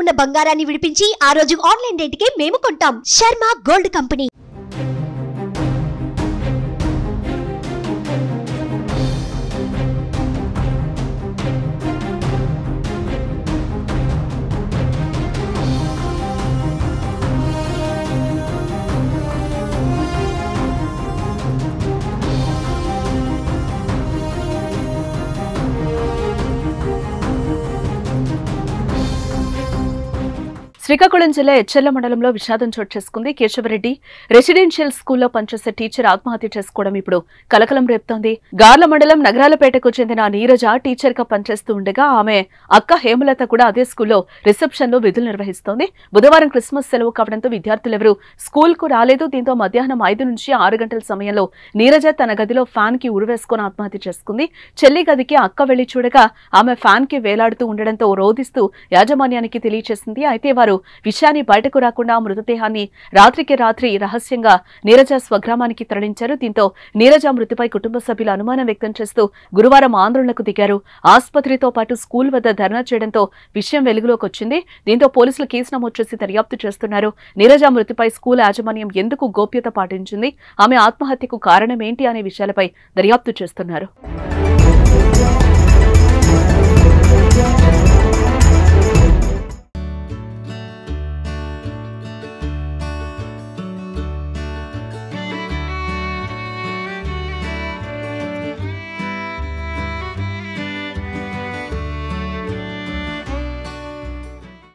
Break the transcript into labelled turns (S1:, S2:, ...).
S1: ఉన్న బంగారాన్ని విడిపించి ఆ రోజు ఆన్లైన్ రేటుకే మేము కొంటాం. Sharma gold company.
S2: శ్రీకాకుళం జిల్లా ఎచ్చెర్ల మండలంలో విషాదం చోటు చేసుకుంది. కేశవరెడ్డి రెసిడెన్షియల్ స్కూల్లో పనిచేసే టీచర్ ఆత్మహత్య చేసుకోవడం ఇప్పుడు కలకలం రేపుతోంది. గార్ల మండలం నగరాలపేటకు చెందిన నీరజ టీచర్ గా పనిచేస్తూ ఉండగా ఆమె అక్క హేమలత కూడా అదే స్కూల్లో రిసెప్షన్ లో విధులు నిర్వహిస్తోంది. బుధవారం క్రిస్మస్ సెలవు కావడంతో విద్యార్థులెవరూ స్కూల్ కు రాలేదు. దీంతో మధ్యాహ్నం 5 నుంచి 6 గంటల సమయంలో నీరజ తన గదిలో ఫ్యాన్ కి ఉరివేసుకుని ఆత్మహత్య చేసుకుంది. చెల్లి గదికి అక్క వెళ్లి చూడగా ఆమె ఫ్యాన్ కి వేలాడుతూ ఉండడంతో రోధిస్తూ యాజమాన్యానికి తెలియజేసింది. అయితే వారు విషయాన్ని బయటకు రాకుండా మృతదేహాన్ని రాత్రికి రాత్రి రహస్యంగా నీరజ స్వగ్రామానికి తరలించారు. దీంతో నీరజ మృతిపై కుటుంబ సభ్యులు అనుమానం వ్యక్తం చేస్తూ గురువారం ఆందోళనకు దిగారు. ఆసుపత్రితో పాటు స్కూల్ వద్ద ధర్నా చేయడంతో విషయం వెలుగులోకి వచ్చింది. దీంతో పోలీసులు కేసు నమోదు చేసి దర్యాప్తు చేస్తున్నారు. నీరజ మృతిపై స్కూల్ యాజమాన్యం ఎందుకు గోప్యత పాటించింది, ఆమె ఆత్మహత్యకు కారణమేంటి అనే విషయాలపై దర్యాప్తు చేస్తున్నారు.